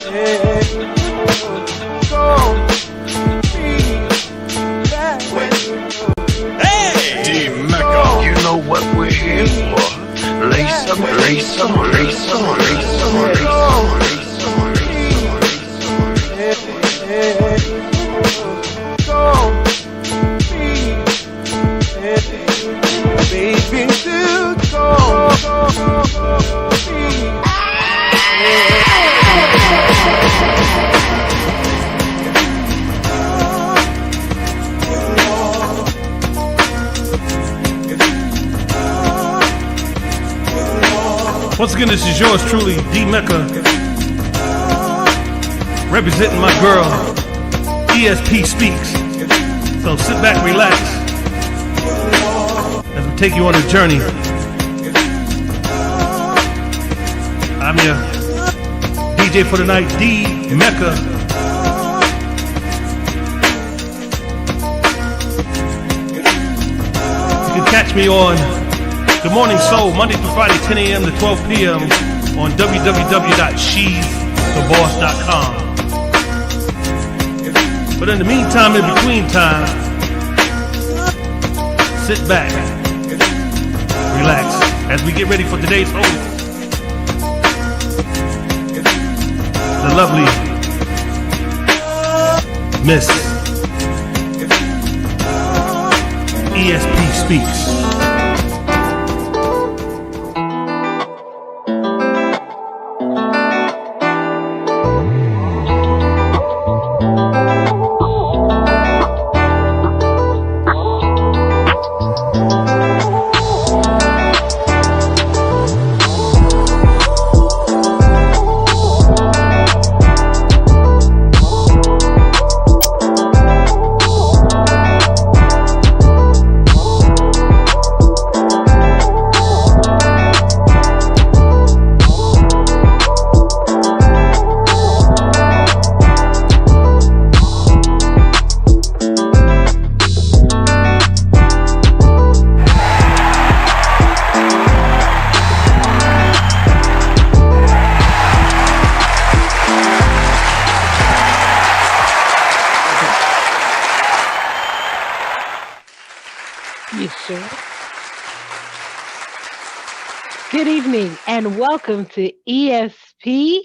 D-Mecca, you know what we're here for. Lace up, lace up, lace up, lace up, lace up, lace up, baby, to Once again, this is yours truly, D-Mecca, representing my girl, ESP Speaks. So sit back, relax, as we take you on a journey. I'm your DJ for the night, D-Mecca. You can catch me on Good Morning Soul, Monday through Friday, 10 a.m. to 12 p.m. on www.shestheboss.com. But in the meantime, in between time, sit back, relax, as we get ready for today's host, the lovely Miss ESP Speaks. Good evening and welcome to ESP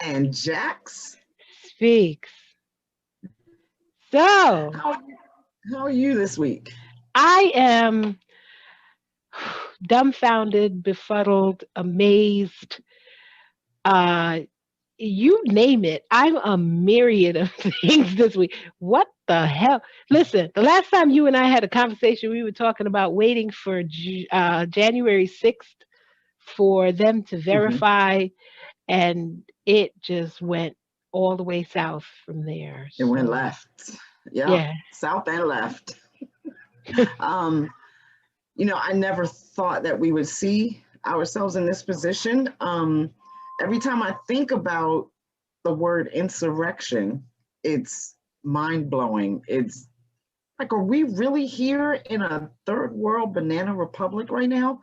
and Jax Speaks. So, how are you this week? I am dumbfounded, befuddled, amazed. You name it. I'm a myriad of things this week. What the hell? Listen, the last time you and I had a conversation, we were talking about waiting for January 6th for them to verify, and it just went all the way south from there. It went left. Yeah, south and left. I never thought that we would see ourselves in this position. Every time I think about the word insurrection, it's mind-blowing. It's like, are we really here in a third world banana republic right now?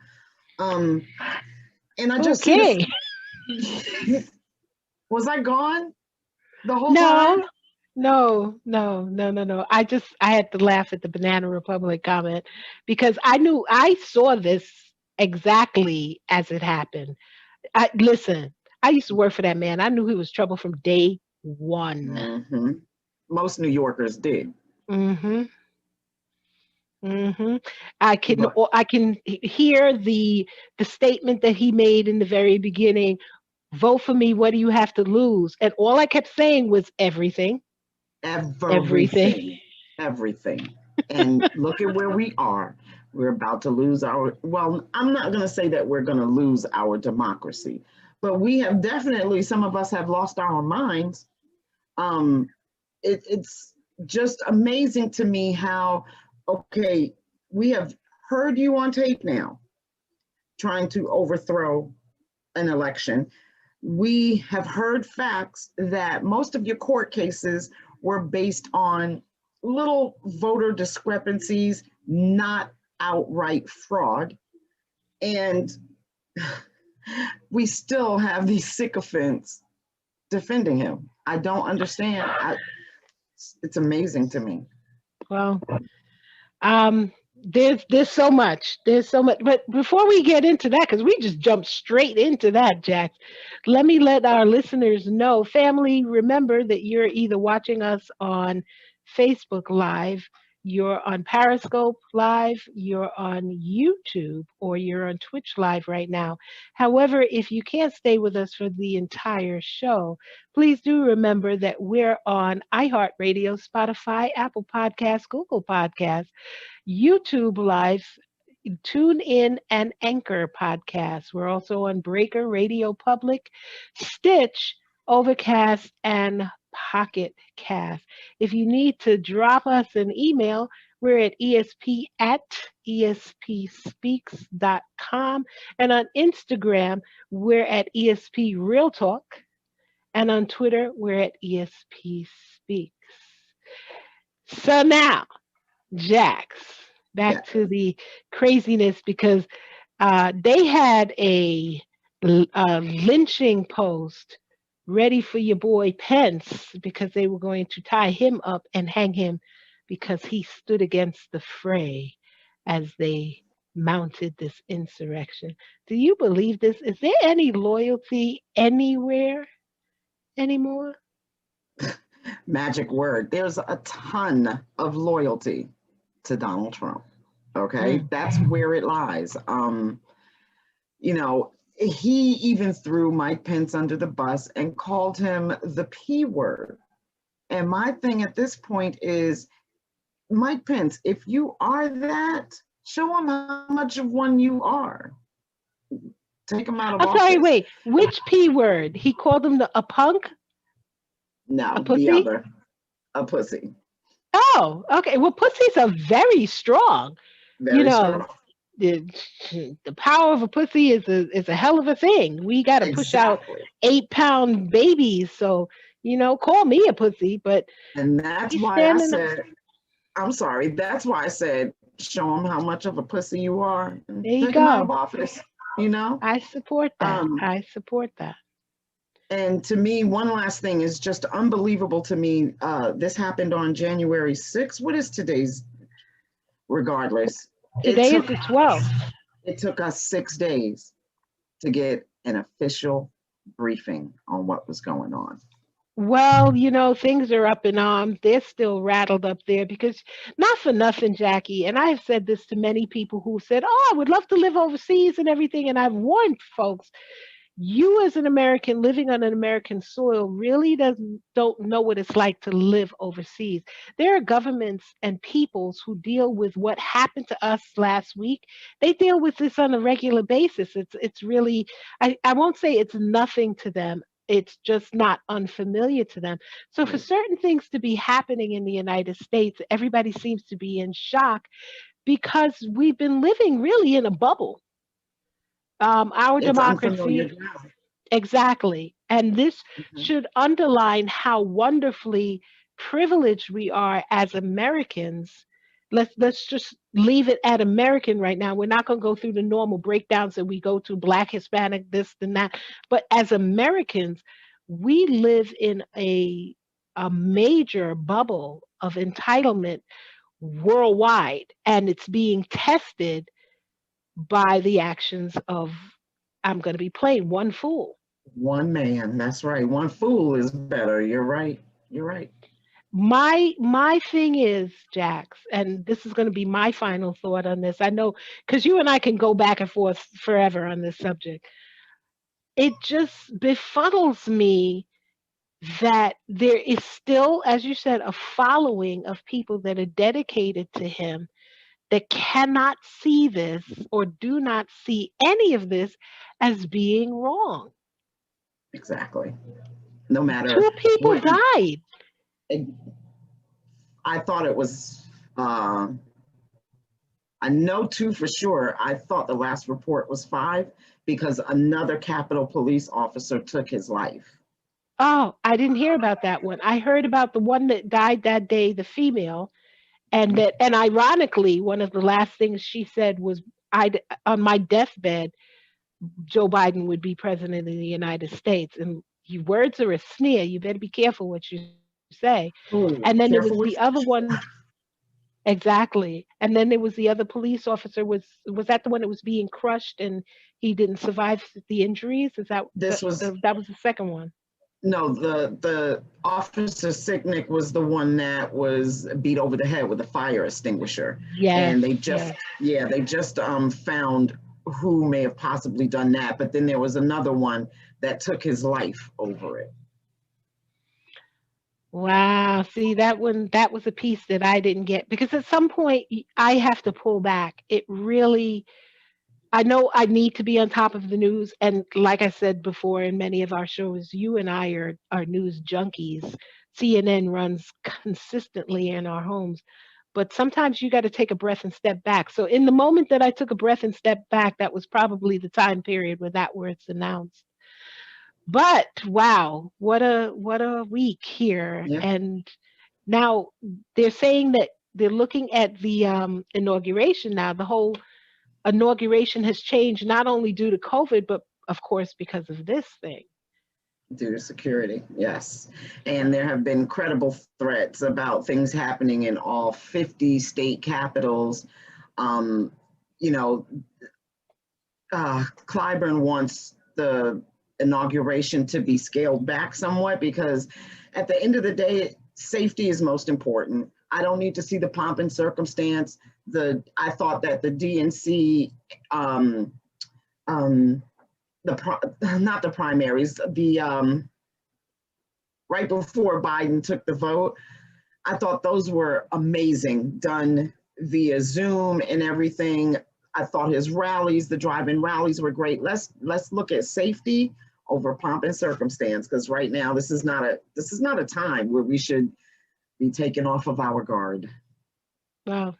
And I just was I gone the whole time? No. I had to laugh at the Banana Republic comment because I saw this exactly as it happened. Listen, I used to work for that man. I knew he was trouble from day one. Mm-hmm. Most New Yorkers did. Mm-hmm. Mm-hmm. I can hear the statement that he made in the very beginning. Vote for me. What do you have to lose? And all I kept saying was everything. Everything. And look at where we are. We're about to lose I'm not going to say that we're going to lose our democracy, but we have definitely, some of us have lost our minds. It's just amazing to me how, okay, we have heard you on tape now, trying to overthrow an election. We have heard facts that most of your court cases were based on little voter discrepancies, not outright fraud. And we still have these sycophants defending him. I don't understand. It's amazing to me. Well, there's so much. There's so much. But before we get into that, because we just jumped straight into that, Jack, let me let our listeners know. Family, remember that you're either watching us on Facebook Live, you're on Periscope Live, you're on YouTube, or you're on Twitch Live right now. However, if you can't stay with us for the entire show, please do remember that we're on iHeartRadio, Spotify, Apple Podcasts, Google Podcasts, YouTube Live, Tune In, and Anchor Podcasts. We're also on Breaker, Radio Public, Stitch, Overcast, and Pocket Cast. If you need to drop us an email, we're at espspeaks.com. And on Instagram, we're at ESP Real Talk. And on Twitter, we're at ESP Speaks. So now, Jax, back to the craziness, because they had a lynching post ready for your boy Pence, because they were going to tie him up and hang him because he stood against the fray as they mounted this insurrection. Do you believe this? Is there any loyalty anywhere anymore? Magic word. There's a ton of loyalty to Donald Trump. Okay, that's where it lies. He even threw Mike Pence under the bus and called him the P word. And my thing at this point is, Mike Pence, if you are that, show him how much of one you are. Take him out of office. Sorry, wait. Which P word? He called him a punk? No, a pussy? The other. A pussy. Oh, okay. Well, pussies are very strong. Very strong. The power of a pussy is a hell of a thing. We got to push out 8-pound babies. So, call me a pussy, but. And that's why I said, I'm sorry. That's why I said, show him how much of a pussy you are. There you Take go. him out of office, I support that. I support that. And to me, one last thing is just unbelievable to me. This happened on January 6th. What is today's? Regardless. Today is the 12th. It took us 6 days to get an official briefing on what was going on. Well, things are up in arms. They're still rattled up there because, not for nothing, Jackie, and I've said this to many people who said, oh, I would love to live overseas and everything. And I've warned folks, you as an American living on an American soil really don't know what it's like to live overseas. There are governments and peoples who deal with what happened to us last week. They deal with this on a regular basis. It's really, I won't say it's nothing to them. It's just not unfamiliar to them. So for certain things to be happening in the United States, everybody seems to be in shock because we've been living really in a bubble. Our democracy, exactly. And this should underline how wonderfully privileged we are as Americans. Let's just leave it at American right now. We're not going to go through the normal breakdowns that we go to, Black, Hispanic, this and that. But as Americans, we live in a major bubble of entitlement worldwide, and it's being tested by the actions of, I'm going to be plain, one fool. One man, that's right. One fool is better. You're right. You're right. My thing is, Jax, and this is going to be my final thought on this. I know, because you and I can go back and forth forever on this subject. It just befuddles me that there is still, as you said, a following of people that are dedicated to him that cannot see this or do not see any of this as being wrong. Exactly. No matter. 2 people died. I thought it was, I know 2 for sure. I thought the last report was 5 because another Capitol Police officer took his life. Oh, I didn't hear about that one. I heard about the one that died that day, the female. And ironically, one of the last things she said was, on my deathbed, Joe Biden would be president of the United States. And words are a sneer. You better be careful what you say. And then Oh, there was the careful other with. one. Exactly. And then there was the other police officer. Was that the one that was being crushed and he didn't survive the injuries? Is that This was that was the second one? no, the officer Sicknick was the one that was beat over the head with a fire extinguisher, Yes, and they just yes. yeah they just found who may have possibly done that, but then there was another one that took his life over it. Wow. See, that was a piece that I didn't get because at some point I have to pull back. It really, I know I need to be on top of the news. And like I said before in many of our shows, you and I are news junkies. CNN runs consistently in our homes. But sometimes you got to take a breath and step back. So in the moment that I took a breath and stepped back, that was probably the time period where that was announced. But wow, what a week here. Yeah, And now they're saying that they're looking at the inauguration now. The whole inauguration has changed not only due to COVID, but of course because of this thing. due to security, yes. And there have been credible threats about things happening in all 50 state capitals. Um, you know, Clyburn wants the inauguration to be scaled back somewhat because at the end of the day, safety is most important. I don't need to see the pomp and circumstance. I thought that the DNC, um, not the primaries, the right before Biden took the vote, I thought those were amazing, done via Zoom and everything. I thought his rallies, the drive-in rallies were great. Let's look at safety over pomp and circumstance, because right now this is not a time where we should be taken off of our guard. Well,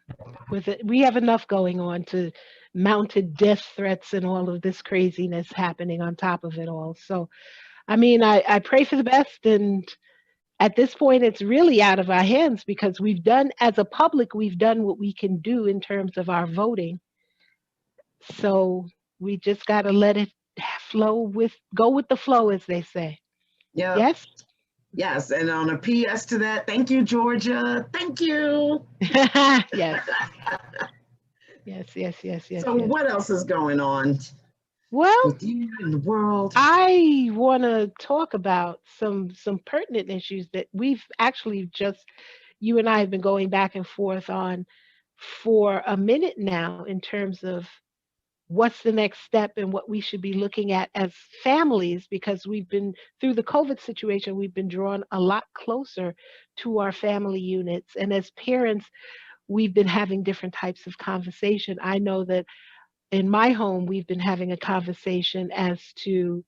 with it, we have enough going on to mounted death threats and all of this craziness happening on top of it all. So, I mean, I pray for the best. And at this point, it's really out of our hands because we've done, as a public, we've done what we can do in terms of our voting. So we just got to let it go with the flow, as they say. Yep. Yes? Yes. And on a PS to that, thank you, Georgia. Thank you. Yes. Yes, yes, yes, yes, So yes. what else is going on Well, with you in the world? I want to talk about some pertinent issues that we've actually just you and I have been going back and forth on for a minute now in terms of what's the next step and what we should be looking at as families because we've been through the COVID situation, we've been drawn a lot closer to our family units. And as parents, we've been having different types of conversation. I know that in my home, we've been having a conversation as to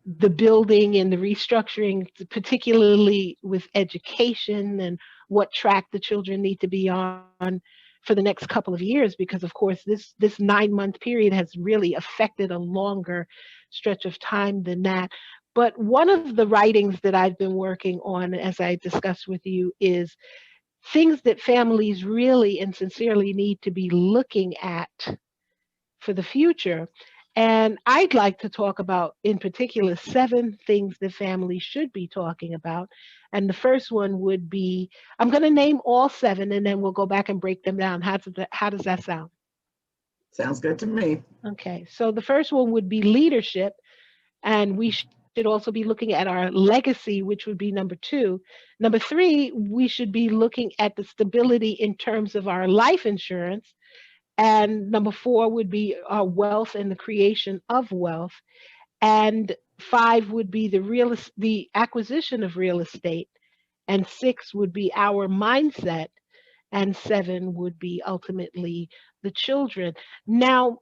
the building and the restructuring, particularly with education and what track the children need to be on for the next couple of years, because of course this 9 month period has really affected a longer stretch of time than that. But one of the writings that I've been working on, as I discussed with you, is things that families really and sincerely need to be looking at for the future. And I'd like to talk about, in particular, 7 things that families should be talking about. And the first one would be I'm going to name all 7 and then we'll go back and break them down. How does that sound? Sounds good to me. Okay, so the first one would be leadership. And we should also be looking at our legacy, which would be number 2. Number 3, we should be looking at the stability in terms of our life insurance. And number 4 would be wealth and the creation of wealth. And 5 would be the acquisition of real estate. And 6 would be our mindset. And 7 would be ultimately the children. Now,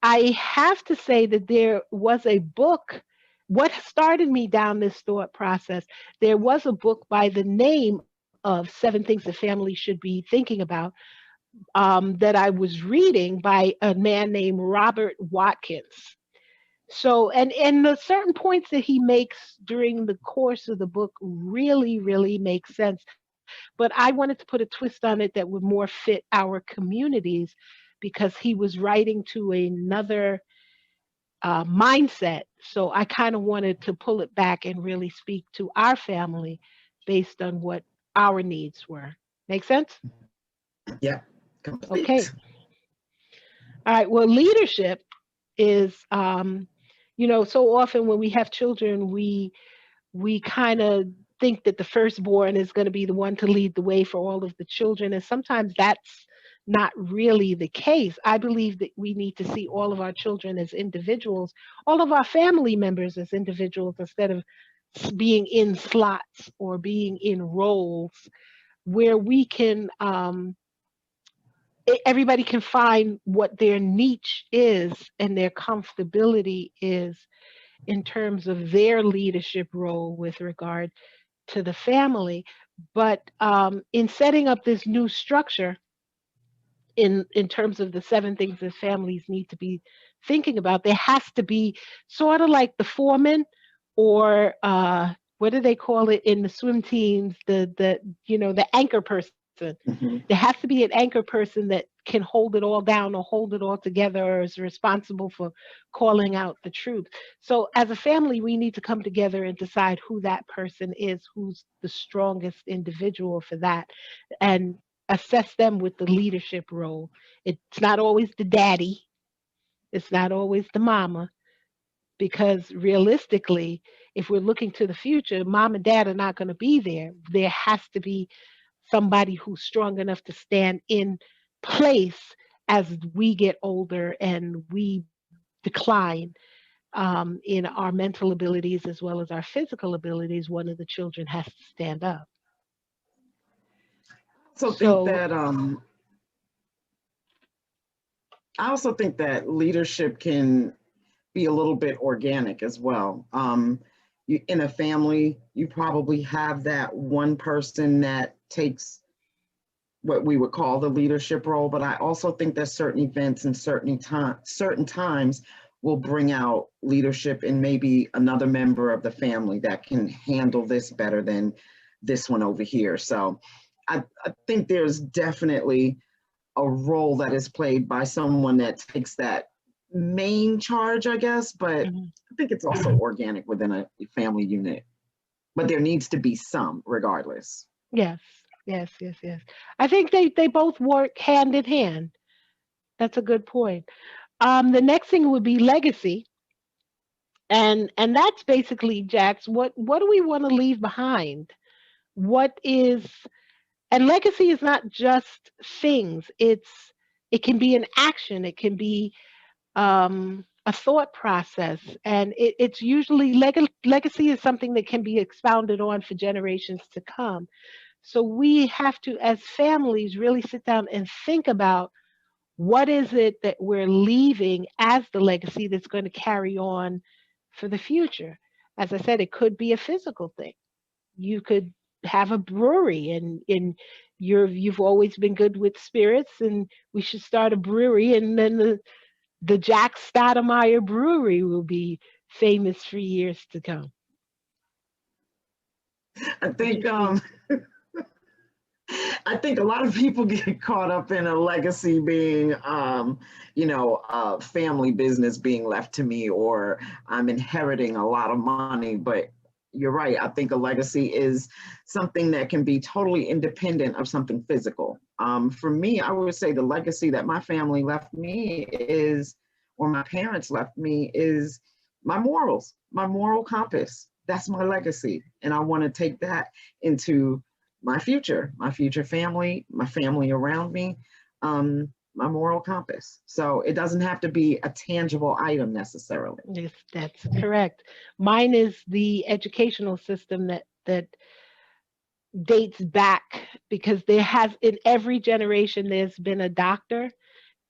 I have to say that there was a book. What started me down this thought process, there was a book by the name of 7 Things that Families Should Be Thinking About that I was reading by a man named Robert Watkins. So, and the certain points that he makes during the course of the book really, really make sense. But I wanted to put a twist on it that would more fit our communities because he was writing to another mindset. So I kind of wanted to pull it back and really speak to our family based on what our needs were. Make sense? Yeah, Okay. complete. All right. Well, leadership is, so often when we have children, we kind of think that the firstborn is going to be the one to lead the way for all of the children, and sometimes that's not really the case. I believe that we need to see all of our children as individuals, all of our family members as individuals, instead of being in slots or being in roles where we can everybody can find what their niche is and their comfortability is in terms of their leadership role with regard to the family. But in setting up this new structure, in terms of the 7 things that families need to be thinking about, there has to be sort of like the foreman, or what do they call it in the swim teams, the anchor person. Hmm. There has to be an anchor person that can hold it all down or hold it all together, or is responsible for calling out the truth. So as a family, we need to come together and decide who that person is, who's the strongest individual for that, and assess them with the leadership role. It's not always the daddy, it's not always the mama, because realistically, if we're looking to the future, mom and dad are not going to be there. There has to be somebody who's strong enough to stand in place as we get older and we decline in our mental abilities as well as our physical abilities. One of the children has to stand up. So think So, that I also think that leadership can be a little bit organic as well. In a family, you probably have that one person that takes what we would call the leadership role, but I also think that certain events and certain times will bring out leadership in maybe another member of the family that can handle this better than this one over here. So I think there's definitely a role that is played by someone that takes that main charge, I guess, but mhm. I think it's also organic within a family unit. But there needs to be some, regardless. Yes, yes, yes, yes. I think they both work hand in hand. That's a good point. The next thing would be legacy, and that's basically, Jax, what do we want to leave behind? What is And legacy is not just things. It can be an action. It can be a thought process, and it's usually legacy is something that can be expounded on for generations to come. So we have to, as families, really sit down and think about what is it that we're leaving as the legacy that's going to carry on for the future. As I said, it could be a physical thing. You could have a brewery, and you've always been good with spirits, and we should start a brewery, and then the Jack Stoudemire Brewery will be famous for years to come. I What do you think think? I think a lot of people get caught up in a legacy being, family business being left to me, or I'm inheriting a lot of money. But you're right. I think a legacy is something that can be totally independent of something physical. For me, I would say the legacy that my family left me is, or my parents left me, is my morals, my moral compass. That's my legacy. And I want to take that into my future family, my family around me, my moral compass. So it doesn't have to be a tangible item necessarily. Yes, that's correct. Mine is the educational system that dates back, because there has, in every generation, there's been a doctor,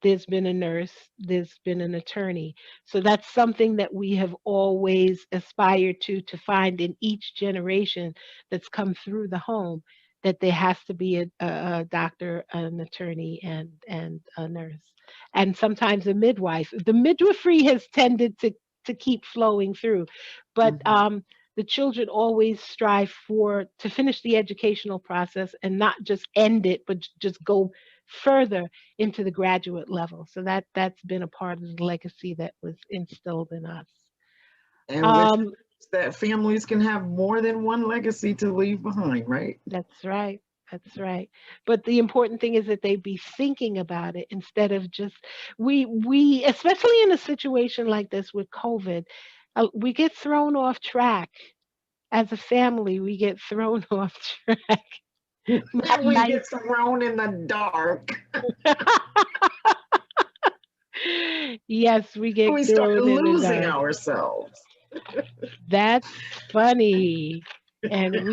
there's been a nurse, there's been an attorney. So that's something that we have always aspired to find in each generation that's come through the home, that there has to be a doctor, an attorney, and a nurse, and sometimes a midwife. The midwifery has tended to keep flowing through, but Mhm. the children always strive for to finish the educational process and not just end it, but just go further into the graduate level. So that's been a part of the legacy that was instilled in us. And which that families can have more than one legacy to leave behind, right? That's right. That's right. But the important thing is that they be thinking about it instead of just we especially in a situation like this with COVID, we get thrown off track as a family. We get thrown off track. My And we life. get thrown in the dark. Yes, we get We start thrown in the losing dark. ourselves. That's funny. And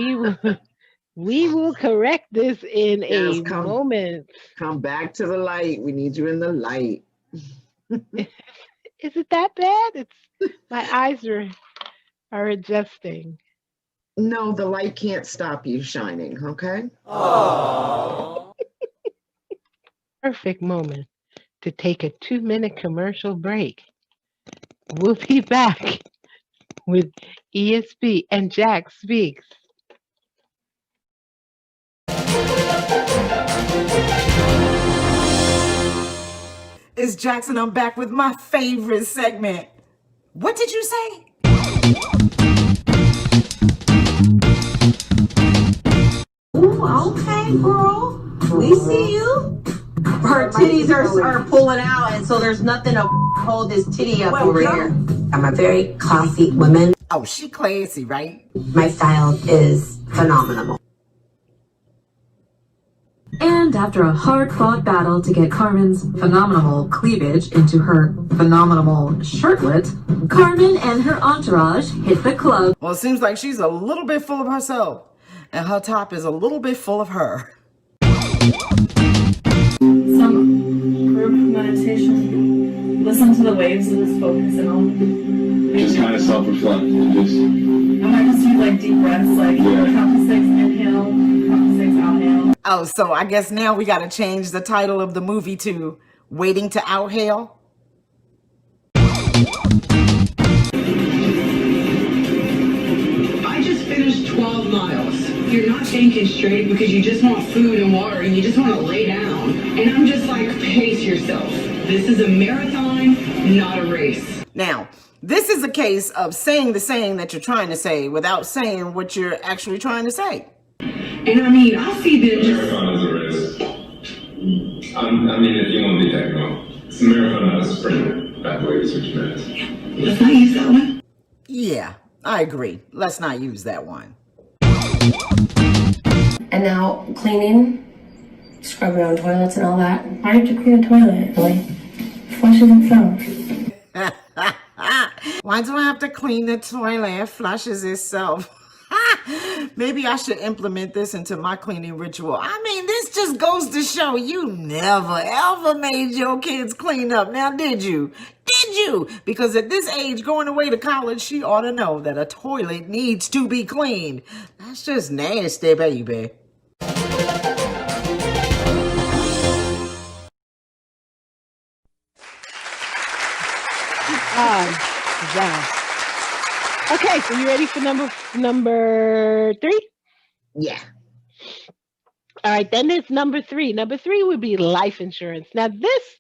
we will correct this in Yes, a moment. come back to the light. We need you in the light. Is it that bad? It's my eyes are adjusting. No, the light can't stop you shining, okay? Perfect moment to take a 2-minute commercial break. We'll be back with ESP and Jack Speaks. It's Jackson. I'm back with my favorite segment. What did you say? Ooh, okay, girl. We see you. Her titties are pulling out, and so there's nothing to hold this titty up over here. I'm a very classy woman. Oh, she classy, right? My style is phenomenal. And after a hard-fought battle to get Carmen's phenomenal cleavage into her phenomenal shirtlet, Carmen and her entourage hit the club. Well, it seems like she's a little bit full of herself, and her top is a little bit full of her. Some group meditation. Listen to the waves and just focus in on. Just kind of self-reflect and just. I might just do like deep breaths, like count to 6, inhale, count to 6, outhale. Oh, so I guess now we got to change the title of the movie to Waiting to Outhale. I just finished 12 miles. You're not thinking straight because you just want food and water and you just want to lay down. And I'm just like, pace yourself. This is a marathon, not a race. Now, this is a case of saying the saying that you're trying to say without saying what you're actually trying to say. And I mean, I see them just... Marathon is a race. I mean, if you want to be technical, it's a marathon, not a sprint. That way is what you meant. Let's not use that one. Yeah, I agree. Let's not use that one. And now cleaning, scrubbing on toilets and all that. Why do you have to clean the toilet? Really? Flushes itself. Why do I have to clean the toilet? It flushes itself. Maybe I should implement this into my cleaning ritual. I mean, this just goes to show you never, ever made your kids clean up. Now, did you? Did you? Because at this age, going away to college, she ought to know that a toilet needs to be cleaned. That's just nasty, baby. Wow. Okay, so you ready for number 3? Yeah. All right, then there's number 3. Number 3 would be life insurance. Now this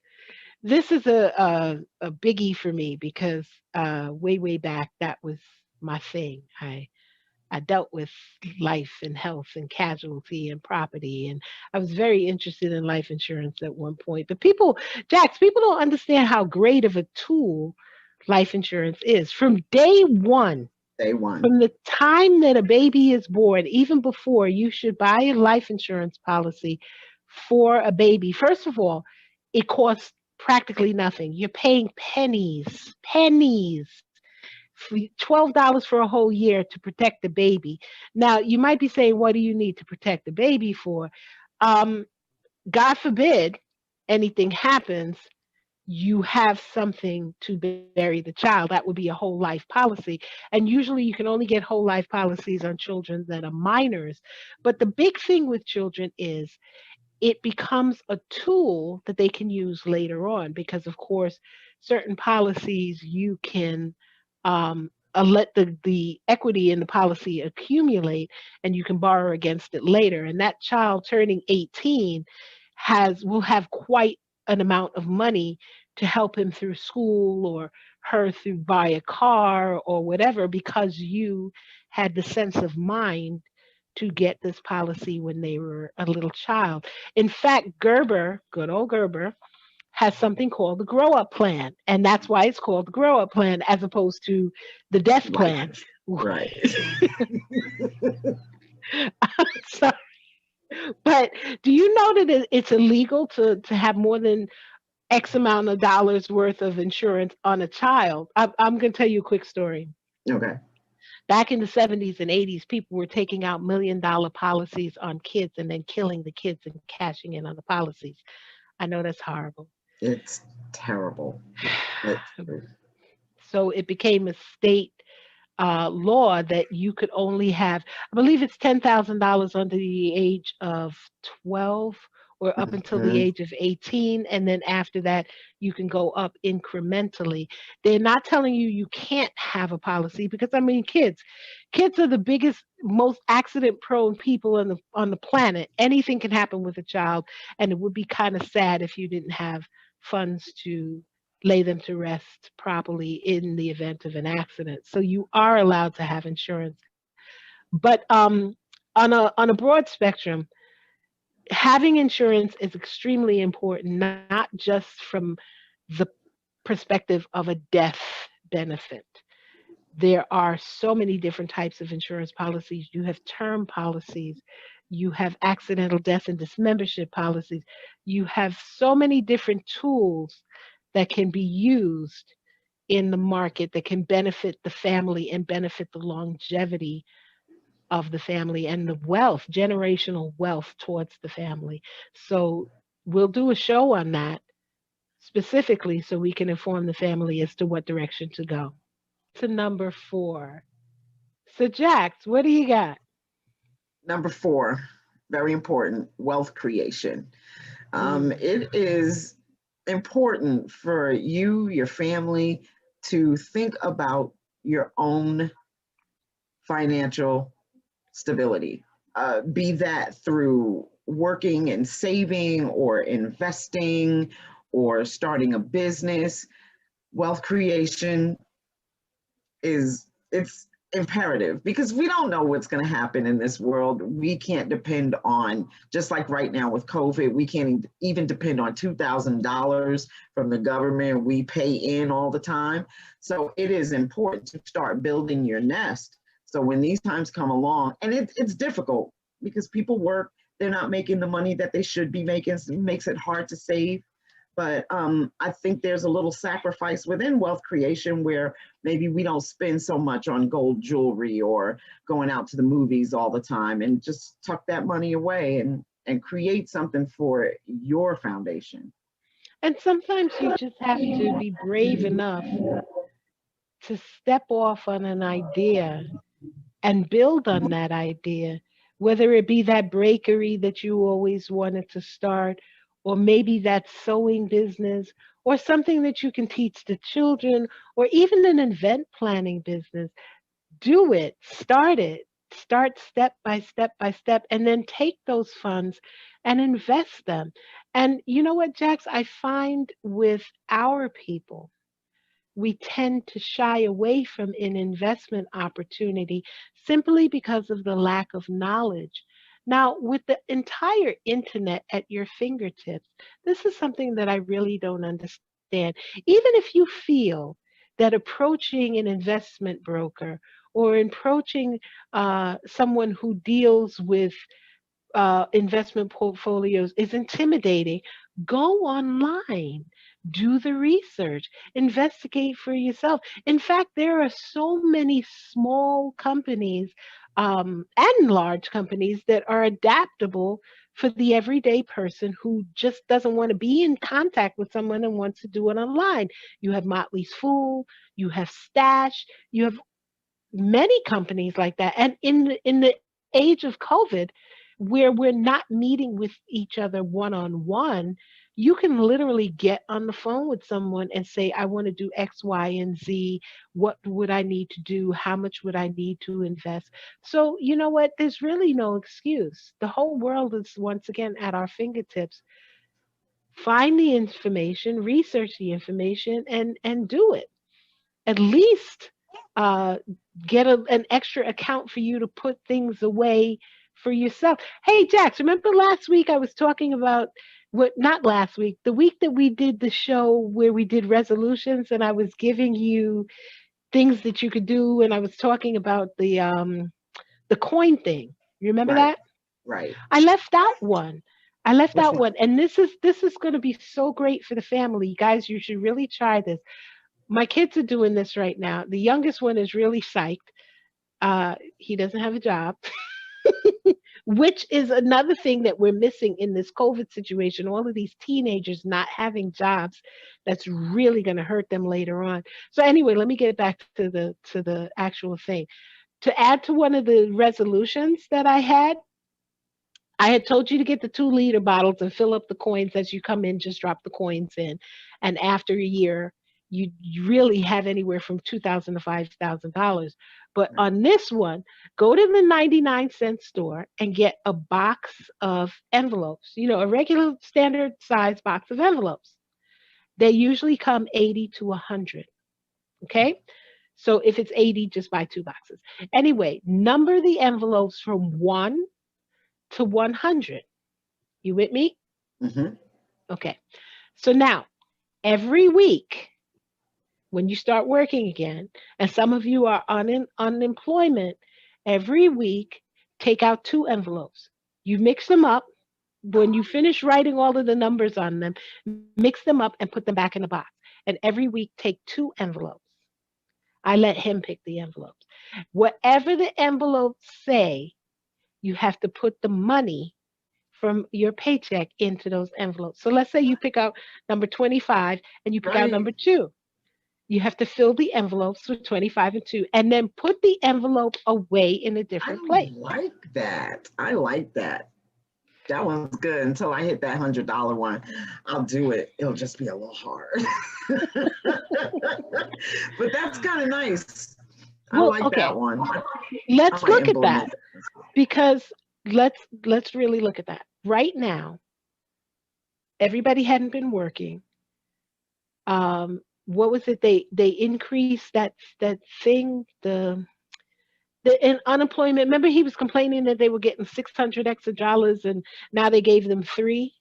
is a biggie for me because way back that was my thing. I dealt with life and health and casualty and property, and I was very interested in life insurance at one point. But people don't understand how great of a tool life insurance is. From day one, from the time that a baby is born, even before, you should buy a life insurance policy for a baby. First of all, it costs practically nothing. You're paying pennies, $12 for a whole year to protect the baby. Now, you might be saying, what do you need to protect the baby for? God forbid anything happens, you have something to bury the child. That would be a whole life policy. And usually you can only get whole life policies on children that are minors. But the big thing with children is it becomes a tool that they can use later on, because of course, certain policies you can let the equity in the policy accumulate and you can borrow against it later. And that child turning 18 will have quite an amount of money to help him through school or her through buy a car or whatever because you had the sense of mind to get this policy when they were a little child. In fact, Gerber, good old Gerber, has something called the grow up plan. And that's why it's called the grow up plan as opposed to the death plan. Right. So, but do you know that it's illegal to have more than X amount of dollars worth of insurance on a child? I'm going to tell you a quick story. Okay. Back in the 70s and 80s, people were taking out $1 million policies on kids and then killing the kids and cashing in on the policies. I know that's horrible. It's terrible. So it became a state law that you could only have, I believe it's $10,000 under the age of 12 or up until the age of 18. And then after that, you can go up incrementally. They're not telling you you can't have a policy because, I mean, kids are the biggest, most accident prone people on the planet. Anything can happen with a child. And it would be kind of sad if you didn't have funds to lay them to rest properly in the event of an accident. So you are allowed to have insurance. But on a broad spectrum, having insurance is extremely important, not just from the perspective of a death benefit. There are so many different types of insurance policies. You have term policies, you have accidental death and dismembership policies. You have so many different tools that can be used in the market that can benefit the family and benefit the longevity of the family and the wealth, generational wealth towards the family. So we'll do a show on that specifically so we can inform the family as to what direction to go. To number 4. So Jax, what do you got? Number 4, very important, wealth creation. It is important for you, your family, to think about your own financial stability, be that through working and saving or investing or starting a business. Wealth creation it's imperative because we don't know what's going to happen in this world. We can't depend on, just like right now with COVID, we can't even depend on $2,000 from the government. We pay in all the time. So it is important to start building your nest. So when these times come along, and it's difficult because people work, they're not making the money that they should be making. So it makes it hard to save. But I think there's a little sacrifice within wealth creation where maybe we don't spend so much on gold jewelry or going out to the movies all the time, and just tuck that money away and create something for your foundation. And sometimes you just have to be brave enough to step off on an idea and build on that idea, whether it be that bakery that you always wanted to start, or maybe that sewing business, or something that you can teach the children, or even an event planning business. Do it, start step by step, and then take those funds and invest them. And you know what, Jax, I find with our people, we tend to shy away from an investment opportunity simply because of the lack of knowledge. Now, with the entire internet at your fingertips, this is something that I really don't understand. Even if you feel that approaching an investment broker or approaching someone who deals with investment portfolios is intimidating, go online, do the research, investigate for yourself. In fact, there are so many small companies and large companies that are adaptable for the everyday person who just doesn't want to be in contact with someone and wants to do it online. You have Motley's Fool, you have Stash, you have many companies like that. And in the age of COVID, where we're not meeting with each other one on one, you can literally get on the phone with someone and say, I want to do X, Y, and Z. What would I need to do? How much would I need to invest? So, you know what? There's really no excuse. The whole world is once again at our fingertips. Find the information, research the information, and do it. At least uh, get an extra account for you to put things away for yourself. Hey, Jax, remember last week I was talking about what, not last week, the week that we did the show where we did resolutions and I was giving you things that you could do and I was talking about the coin thing. You remember Right. that? Right. I left out one. I left Which out one? one. And this is going to be so great for the family. Guys, you should really try this. My kids are doing this right now. The youngest one is really psyched. He doesn't have a job, which is another thing that we're missing in this COVID situation. All of these teenagers not having jobs, that's really going to hurt them later on. So anyway, let me get back to the actual thing. To add to one of the resolutions that I had told you to get the 2 liter bottles and fill up the coins as you come in, just drop the coins in. And after a year, you really have anywhere from $2,000 to $5,000. But Right. on this one, go to the 99-cent store and get a box of envelopes, a regular standard size box of envelopes. They usually come 80 to 100. Okay. So if it's 80, just buy 2 boxes. Anyway, number the envelopes from 1 to 100. You with me? Mm-hmm. Okay. So now, every week, when you start working again, and some of you are on unemployment, every week, take out 2 envelopes. You mix them up. When you finish writing all of the numbers on them, mix them up and put them back in the box. And every week, take 2 envelopes. I let him pick the envelopes. Whatever the envelopes say, you have to put the money from your paycheck into those envelopes. So let's say you pick out number 25 and you pick out Right. number 2. You have to fill the envelopes with 25 and 2 and then put the envelope away in a I different place. like that. I like that. That one's good until I hit that $100 one. I'll do it. It'll just be a little hard. But that's kind of nice. I Well, like okay, that one. I let's might look at that implement it. because let's really look at that. Right now, everybody hadn't been working. What was it? They increased that thing, the in unemployment. Remember, he was complaining that they were getting 600 extra dollars, and now they gave them 3.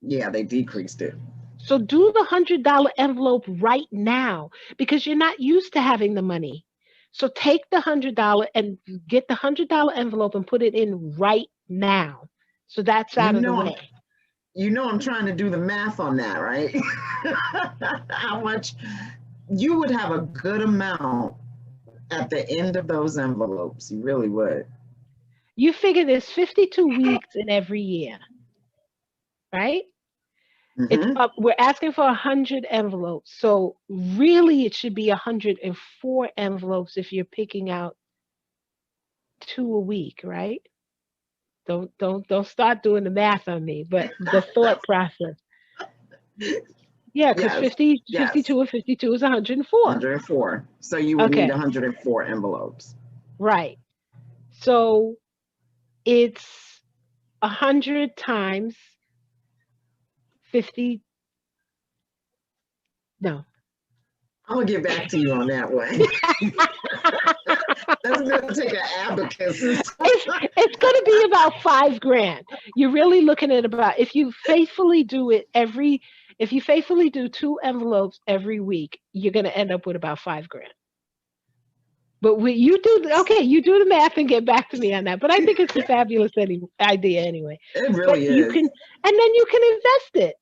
Yeah, they decreased it. So do the $100 envelope right now because you're not used to having the money. So take the $100 and get the $100 envelope and put it in right now. So that's You out of the know, way. I'm trying to do the math on that, right? How much you would have a good amount at the end of those envelopes. You really would. You figure there's 52 weeks in every year, right? It's Mm-hmm. up. We're asking for 100 envelopes. So really it should be 104 envelopes if you're picking out 2 a week, right? Don't start doing the math on me, but the thought process. Yeah, because Yes, 50, yes. 52 and 52 is 104. 104. So you would need Okay, 104 envelopes. right. So it's 100 times 50. No. I'm gonna get back to you on that one. That's gonna take an abacus. It's going to be about $5,000. You're really looking at about, if you faithfully do 2 envelopes every week, you're going to end up with about $5,000. But you do the math and get back to me on that. But I think it's a fabulous idea anyway. It But really you is. can, and then you can invest it.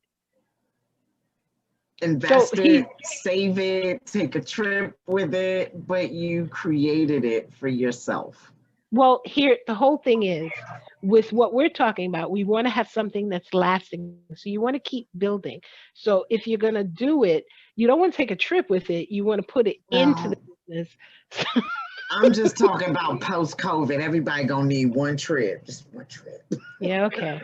Invest So it, save it, take a trip with it, but you created it for yourself. well, here, the whole thing is with what we're talking about, we want to have something that's lasting. So you want to keep building. So if you're going to do it, you don't want to take a trip with it. You want to put it into the No, business. I'm just talking about post-COVID. Everybody gonna need one trip, just one trip. Yeah, okay.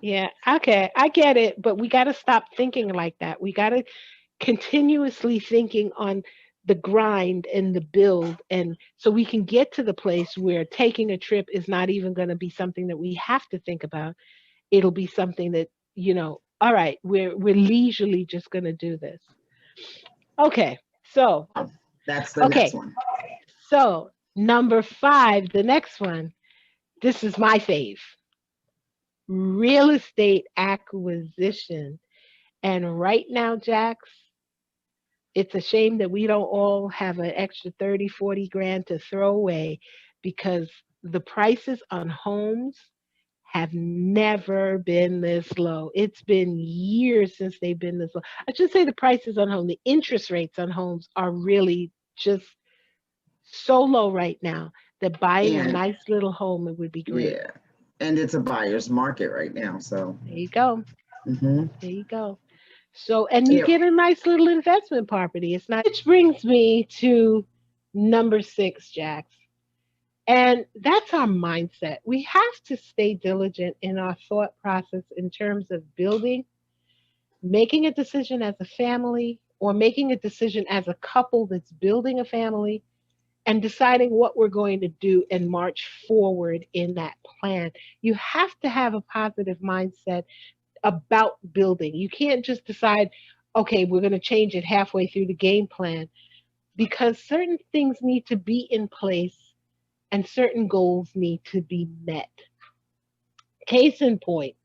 Yeah, okay. I get it, but we got to stop thinking like that. We got to continuously thinking on the grind and the build, and so we can get to the place where taking a trip is not even going to be something that we have to think about. It'll be something that, All right, we're leisurely just gonna do this. Okay, so That's the next okay, one. so number 5, the next one. This is my fave. Real estate acquisition. And right now, Jax, it's a shame that we don't all have an extra 30, 40 grand to throw away because the prices on homes have never been this low. It's been years since they've been this low. I should say the prices on home, the interest rates on homes are really just so low right now that buying a And nice little home, it would be great. yeah, and it's a buyer's market right now. So, There you go. hmm There you go. So, and you yeah, get a nice little investment property. It's not, which brings me to number 6, Jax. And that's our mindset. We have to stay diligent in our thought process in terms of building, making a decision as a family, or making a decision as a couple that's building a family and deciding what we're going to do and march forward in that plan. You have to have a positive mindset about building. You can't just decide, okay, we're going to change it halfway through the game plan because certain things need to be in place and certain goals need to be met. Case in point,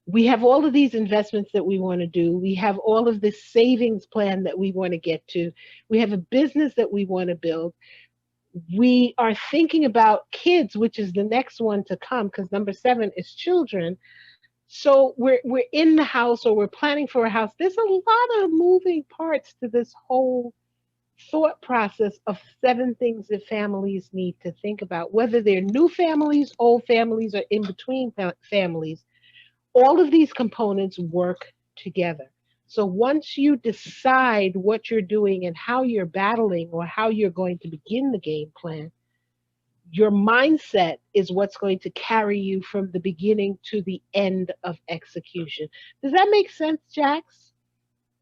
we have all of these investments that we want to do. We have all of this savings plan that we want to get to. We have a business that we want to build. We are thinking about kids, which is the next one to come because number 7 is children. So we're in the house or we're planning for a house. There's a lot of moving parts to this whole thought process of 7 things that families need to think about, whether they're new families, old families, or in between families. All of these components work together. So once you decide what you're doing and how you're battling or how you're going to begin the game plan, your mindset is what's going to carry you from the beginning to the end of execution. Does that make sense, Jax?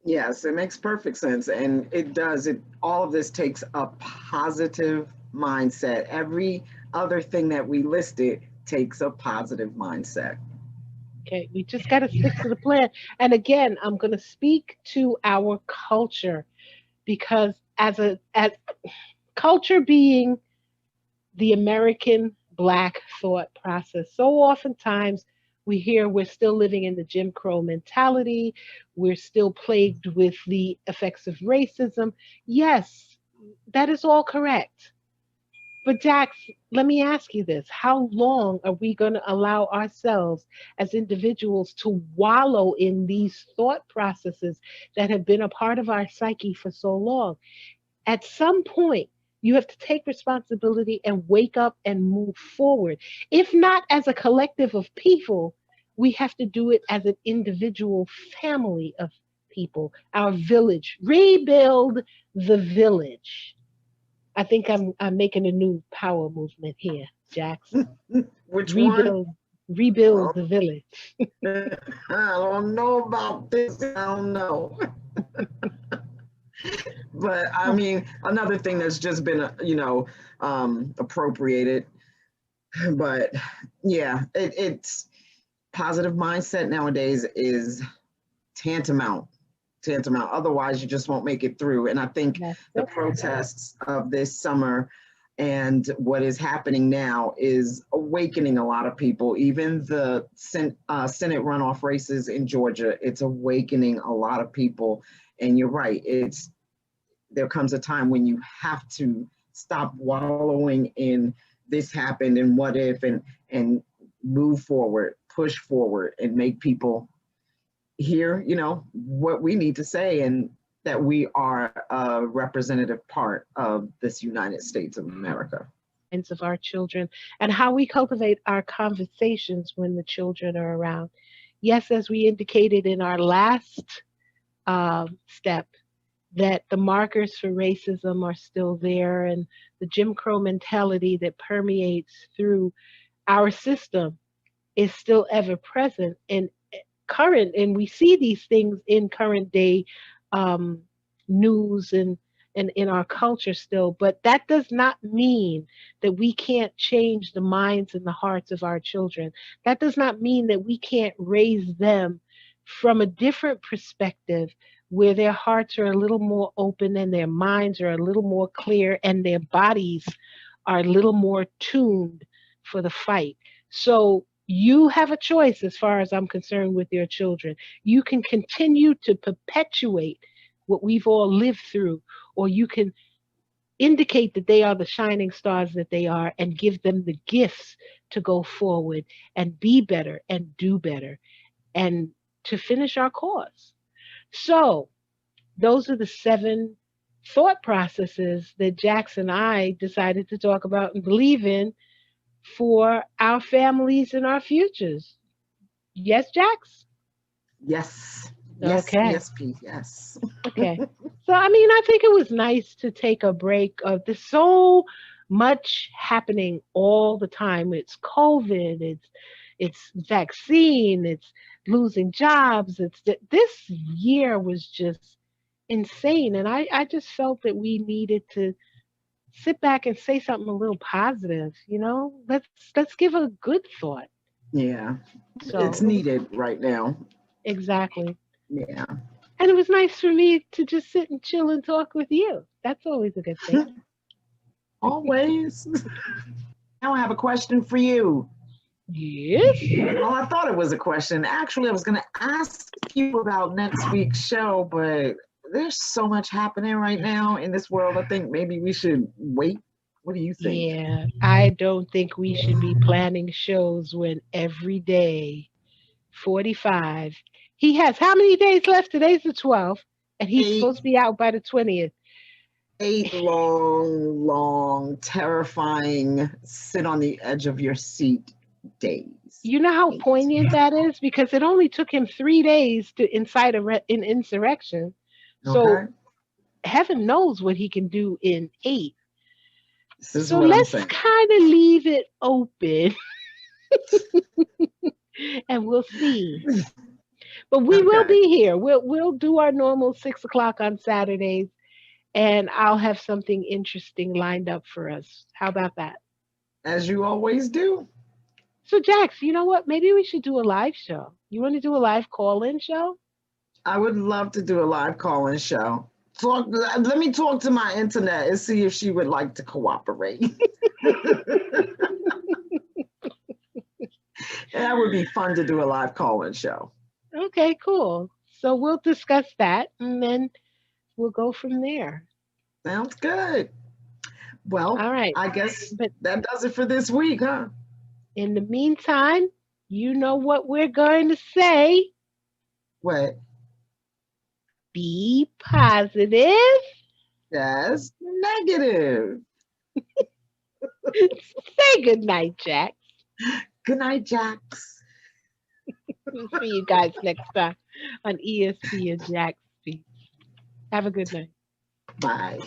yes, it makes perfect sense, and it does. It all of this takes a positive mindset. Every other thing that we listed takes a positive mindset. Okay, we just got to stick to the plan. And again, I'm going to speak to our culture because as culture being the American Black thought process. So oftentimes we hear we're still living in the Jim Crow mentality. We're still plagued with the effects of racism. Yes, that is all correct. But Jax, let me ask you this. How long are we going to allow ourselves as individuals to wallow in these thought processes that have been a part of our psyche for so long? At some point, you have to take responsibility and wake up and move forward. If not as a collective of people, we have to do it as an individual family of people, our village. Rebuild the village. I think I'm making a new power movement here, Jax. Which one? Rebuild the village. I don't know about this. I don't know. But I mean, another thing that's just been, appropriated. But yeah, it's positive mindset nowadays is tantamount. Otherwise, you just won't make it through. And I think the protests of this summer and what is happening now is awakening a lot of people. Even the Senate runoff races in Georgia, it's awakening a lot of people. And you're right, there comes a time when you have to stop wallowing in this happened and what if and move forward, push forward, and make people hear, what we need to say, and that we are a representative part of this United States of America. Of our children and how we cultivate our conversations when the children are around. Yes, as we indicated in our last step, that the markers for racism are still there and the Jim Crow mentality that permeates through our system is still ever present and current. And we see these things in current day news and in our culture still. But that does not mean that we can't change the minds and the hearts of our children. That does not mean that we can't raise them from a different perspective where their hearts are a little more open and their minds are a little more clear and their bodies are a little more tuned for the fight. So you have a choice as far as I'm concerned with your children. You can continue to perpetuate what we've all lived through, or you can indicate that they are the shining stars that they are and give them the gifts to go forward and be better and do better and to finish our cause. So, those are the 7 thought processes that Jax and I decided to talk about and believe in for our families and our futures. Yes, Jax? Yes. Yes, Okay. yes, Pete, yes. Okay. So, I mean, I think it was nice to take a break of there's so much happening all the time. It's COVID, it's vaccine, it's losing jobs. This year was just insane. And I just felt that we needed to sit back and say something a little positive, you know? Let's give a good thought. Yeah, it's So needed right now. exactly. Yeah. And it was nice for me to just sit and chill and talk with you. That's always a good thing. Always. Now I have a question for you. Yes. Well, I thought it was a question. Actually, I was going to ask you about next week's show, but there's so much happening right now in this world. I think maybe we should wait. What do you think? Yeah, I don't think we should be planning shows when every day, 45. He has how many days left? Today's the 12th, and he's 8, supposed to be out by the 20th. 8 long, terrifying, sit on the edge of your seat days. You know how 8. poignant that is? Because it only took him 3 days to incite an insurrection. So Okay. heaven knows what he can do in 8. This is So what I'm let's saying. kind of leave it open and we'll see. But we will be here. We'll do our normal 6 o'clock on Saturdays, and I'll have something interesting lined up for us. How about that? As you always do. So Jax, you know what? Maybe we should do a live show. You want to do a live call-in show? I would love to do a live call-in show. Let me talk to my internet and see if she would like to cooperate. That would be fun to do a live call-in show. Okay, cool. So we'll discuss that and then we'll go from there. Sounds good. Well, all right. I guess that does it for this week, huh? In the meantime, you know what we're going to say. What? Be positive. Yes, negative. Say good night, Jax. Good night, Jax. We'll see you guys next time on ESP and Jax Speaks. Have a good night. Bye.